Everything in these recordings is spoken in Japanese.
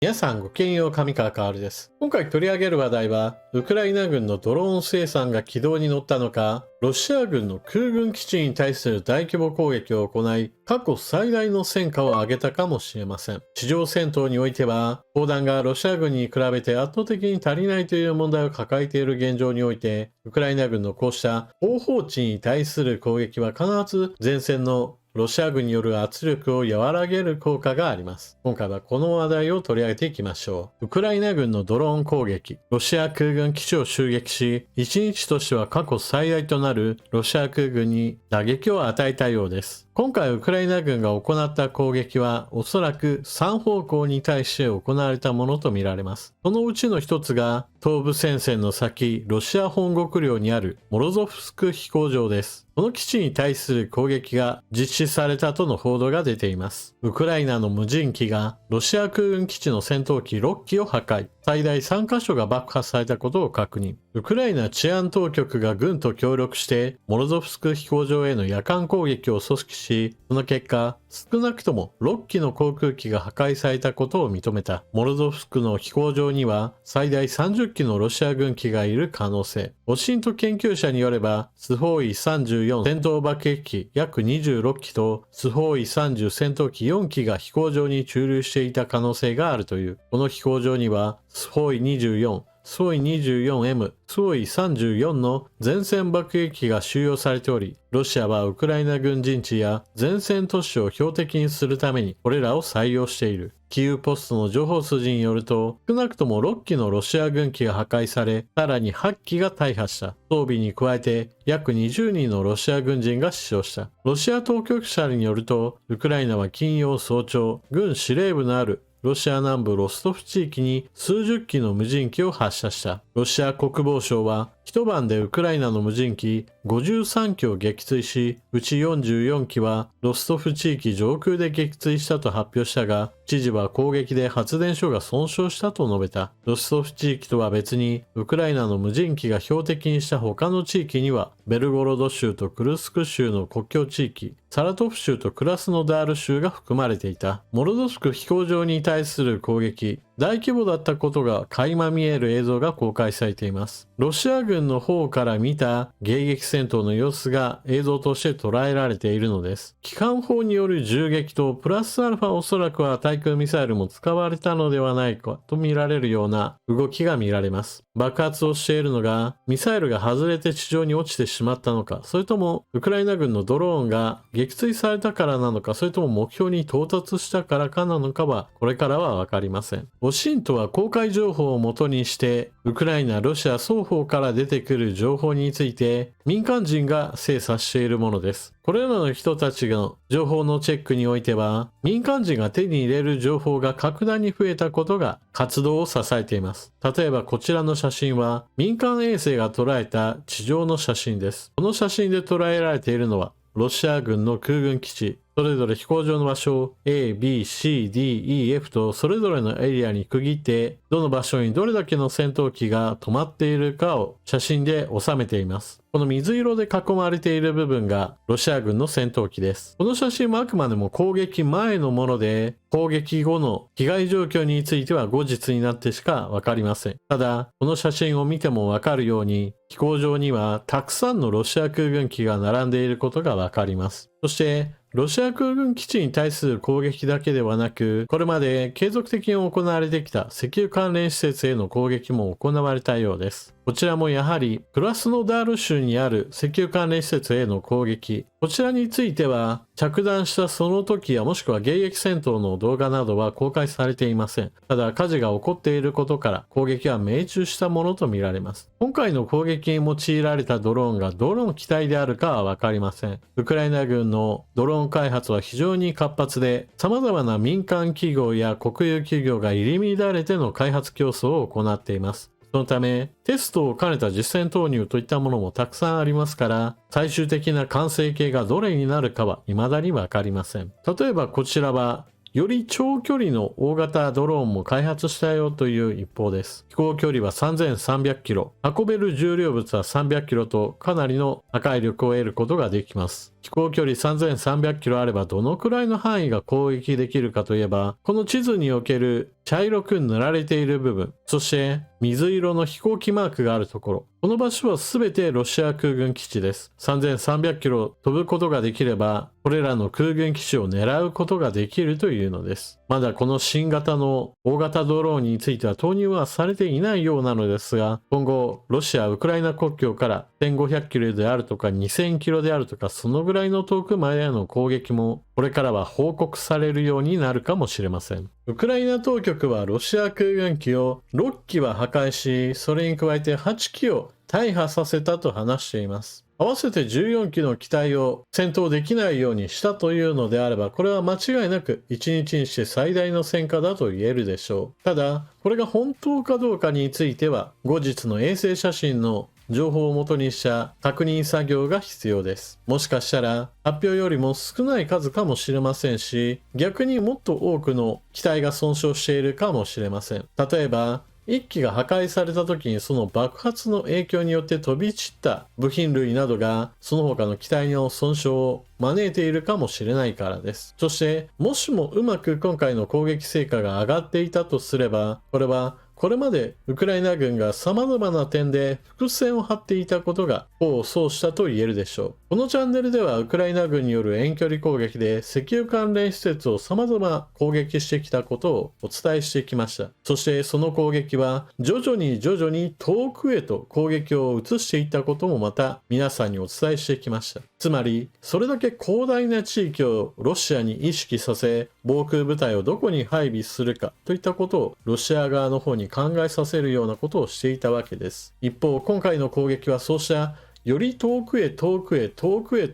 皆さんごきげんよう、上川かおるです。今回取り上げる話題は、ウクライナ軍のドローン生産が軌道に乗ったのか、ロシア軍の空軍基地に対する大規模攻撃を行い、過去最大の戦果を上げたかもしれません。地上戦闘においては、砲弾がロシア軍に比べて圧倒的に足りないという問題を抱えている現状において、ウクライナ軍のこうした後方地に対する攻撃は必ず前線のロシア軍による圧力を和らげる効果があります。今回はこの話題を取り上げていきましょう。ウクライナ軍のドローン攻撃。ロシア空軍基地を襲撃し、1日としては過去最大となるロシア空軍に打撃を与えたようです。今回ウクライナ軍が行った攻撃はおそらく3方向に対して行われたものとみられます。そのうちの一つが東部戦線の先、ロシア本国領にあるモロゾフスク飛行場です。この基地に対する攻撃が実施されたとの報道が出ています。ウクライナの無人機がロシア空軍基地の戦闘機6機を破壊。最大3カ所が爆破されたことを確認。ウクライナ治安当局が軍と協力してモロゾフスク飛行場への夜間攻撃を組織し、その結果、少なくとも6機の航空機が破壊されたことを認めた。モロゾフスクの飛行場には最大30機のロシア軍機がいる可能性。オシント研究者によれば、スホイ34戦闘爆撃機約26機とスホイ30戦闘機4機が飛行場に駐留していた可能性があるという。この飛行場にはスホイ24、スホイ 24M、スホイ34の前線爆撃機が収容されており、ロシアはウクライナ軍陣地や前線都市を標的にするためにこれらを採用している。キーウポストの情報筋によると、少なくとも6機のロシア軍機が破壊され、さらに8機が大破した。装備に加えて約20人のロシア軍人が死傷した。ロシア当局者によると、ウクライナは金曜早朝、軍司令部のあるロシア南部ロストフ地域に数十機の無人機を発射した。ロシア国防省は一晩でウクライナの無人機53機を撃墜し、うち44機はロストフ地域上空で撃墜したと発表したが、知事は攻撃で発電所が損傷したと述べた。ロストフ地域とは別に、ウクライナの無人機が標的にした他の地域には、ベルゴロド州とクルスク州の国境地域、サラトフ州とクラスノダール州が含まれていた。モロゾフスク飛行場に対する攻撃、大規模だったことが垣間見える映像が公開されています。ロシア軍の方から見た迎撃戦闘の様子が映像として捉えられているのです。機関砲による銃撃とプラスアルファおそらくは対空ミサイルも使われたのではないかと見られるような動きが見られます。爆発をしているのがミサイルが外れて地上に落ちてしまったのか、それともウクライナ軍のドローンが撃墜されたからなのか、それとも目標に到達したからかなのかはこれからはわかりません。オシントは公開情報をもとにしてウクライナ、ロシア双方から出てくる情報について民間人が精査しているものです。これらの人たちの情報のチェックにおいては、民間人が手に入れる情報が格段に増えたことが活動を支えています。例えばこちらの写真は民間衛星が捉えた地上の写真です。この写真で捉えられているのはロシア軍の空軍基地、それぞれ飛行場の場所を A、B、C、D、E、F とそれぞれのエリアに区切って、どの場所にどれだけの戦闘機が止まっているかを写真で収めています。この水色で囲まれている部分がロシア軍の戦闘機です。この写真もあくまでも攻撃前のもので、攻撃後の被害状況については後日になってしかわかりません。ただ、この写真を見てもわかるように、飛行場にはたくさんのロシア空軍機が並んでいることがわかります。そして、ロシア空軍基地に対する攻撃だけではなく、これまで継続的に行われてきた石油関連施設への攻撃も行われたようです。こちらもやはりクラスノダール州にある石油関連施設への攻撃、こちらについては着弾したその時やもしくは迎撃戦闘の動画などは公開されていません。ただ火事が起こっていることから攻撃は命中したものとみられます。今回の攻撃に用いられたドローンがどの機体であるかはわかりません。ウクライナ軍のドローン開発は非常に活発で、様々な民間企業や国有企業が入り乱れての開発競争を行っています。そのため、テストを兼ねた実戦投入といったものもたくさんありますから、最終的な完成形がどれになるかは未だにわかりません。例えばこちらは、より長距離の大型ドローンも開発したよという一方です。飛行距離は3300キロ、運べる重量物は300キロとかなりの破壊力を得ることができます。飛行距離3300キロあればどのくらいの範囲が攻撃できるかといえば、この地図における茶色く塗られている部分、そして水色の飛行機マークがあるところ、この場所は全てロシア空軍基地です。3300キロ飛ぶことができれば、これらの空軍基地を狙うことができるというのです。まだこの新型の大型ドローンについては投入はされていないようなのですが、今後、ロシア・ウクライナ国境から1500キロであるとか2000キロであるとか、そのぐらいの遠くまでの攻撃も、これからは報告されるようになるかもしれません。ウクライナ当局はロシア空軍機を6機は破壊し、それに加えて8機を大破させたと話しています。合わせて14機の機体を戦闘できないようにしたというのであれば、これは間違いなく1日にして最大の戦果だと言えるでしょう。ただ、これが本当かどうかについては、後日の衛星写真の情報を元にした確認作業が必要です。もしかしたら発表よりも少ない数かもしれませんし、逆にもっと多くの機体が損傷しているかもしれません。例えば、1機が破壊された時にその爆発の影響によって飛び散った部品類などがその他の機体の損傷を招いているかもしれないからです。そして、もしもうまく今回の攻撃成果が上がっていたとすれば、これはこれまでウクライナ軍が様々な点で伏線を張っていたことが功を奏したと言えるでしょう。このチャンネルではウクライナ軍による遠距離攻撃で石油関連施設を様々攻撃してきたことをお伝えしてきました。そしてその攻撃は徐々に遠くへと攻撃を移していったこともまた皆さんにお伝えしてきました。つまり、それだけ広大な地域をロシアに意識させ、防空部隊をどこに配備するかといったことをロシア側の方に考えさせるようなことをしていたわけです。一方、今回の攻撃はそうしたより遠くへと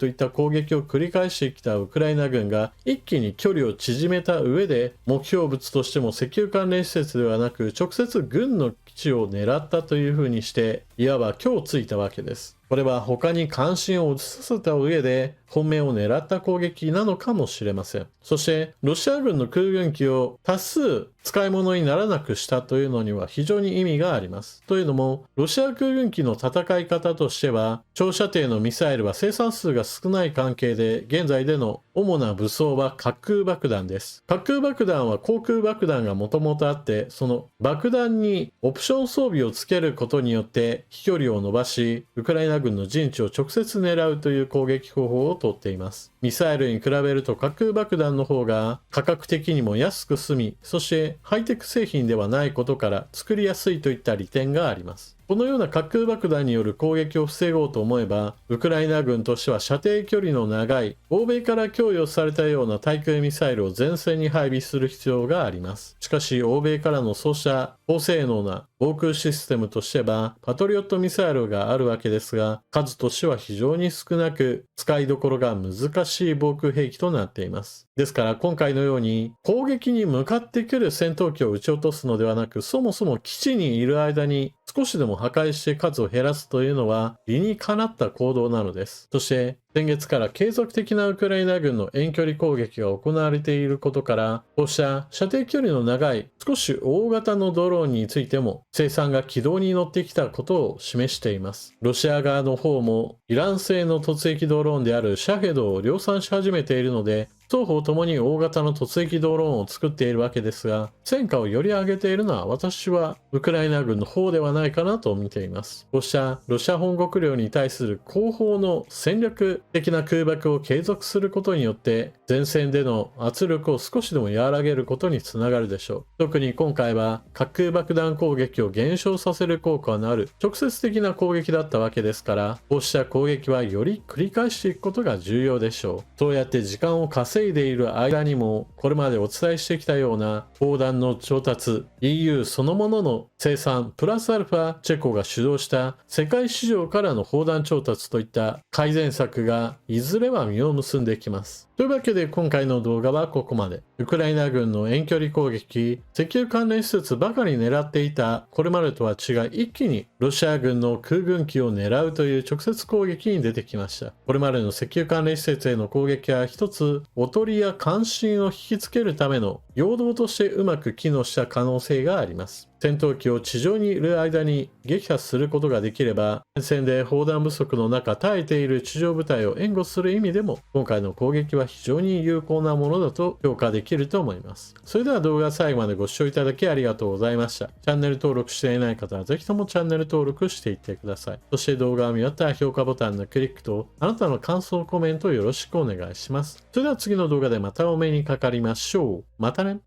いった攻撃を繰り返してきたウクライナ軍が一気に距離を縮めた上で目標物としても石油関連施設ではなく直接軍の基地を狙ったというふうにしていわば今日ついたわけです。これは他に関心を移させた上で本命を狙った攻撃なのかもしれません。そしてロシア軍の空軍機を多数使い物にならなくしたというのには非常に意味があります。というのもロシア空軍機の戦い方としては長射程のミサイルは生産数が少ない関係で現在での主な武装は滑空爆弾です。滑空爆弾は航空爆弾がもともとあってその爆弾にオプション装備をつけることによって飛距離を伸ばしウクライナ軍の陣地を直接狙うという攻撃方法をとっています。ミサイルに比べると滑空爆弾の方が価格的にも安く済み、そしてハイテク製品ではないことから作りやすいといった利点があります。このような滑空爆弾による攻撃を防ごうと思えば、ウクライナ軍としては射程距離の長い、欧米から供与されたような対空ミサイルを前線に配備する必要があります。しかし、欧米からのそうした高性能な防空システムとしては、パトリオットミサイルがあるわけですが、数としては非常に少なく、使いどころが難しい防空兵器となっています。ですから今回のように攻撃に向かってくる戦闘機を撃ち落とすのではなく、そもそも基地にいる間に少しでも破壊して数を減らすというのは理にかなった行動なのです。そして先月から継続的なウクライナ軍の遠距離攻撃が行われていることから、こうした射程距離の長い少し大型のドローンについても生産が軌道に乗ってきたことを示しています。ロシア側の方もイラン製の突撃ドローンであるシャヘドを量産し始めているので、双方ともに大型の突撃ドローンを作っているわけですが、戦果をより上げているのは私はウクライナ軍の方ではないかなと見ています。こうしたロシア本国領に対する後方の戦略的な空爆を継続することによって前線での圧力を少しでも和らげることにつながるでしょう。特に今回は滑空爆弾攻撃を減少させる効果のある直接的な攻撃だったわけですから、こうした攻撃はより繰り返していくことが重要でしょう。そうやって時間を稼いでいる間にもこれまでお伝えしてきたような砲弾の調達、 EU そのものの生産プラスアルファチェコが主導した世界市場からの砲弾調達といった改善策がいずれは実を結んできます。というわけで今回の動画はここまで。ウクライナ軍の遠距離攻撃、石油関連施設ばかり狙っていたこれまでとは違い、一気にロシア軍の空軍機を狙うという直接攻撃に出てきました。これまでの石油関連施設への攻撃は一つおとりや関心を引きつけるための陽動としてうまく機能した可能性があります。戦闘機を地上にいる間に撃破することができれば、前線で砲弾不足の中耐えている地上部隊を援護する意味でも、今回の攻撃は非常に有効なものだと評価できると思います。それでは動画最後までご視聴いただきありがとうございました。チャンネル登録していない方はぜひともチャンネル登録していってください。そして動画を見終わったら評価ボタンのクリックと、あなたの感想コメントをよろしくお願いします。それでは次の動画でまたお目にかかりましょう。またね。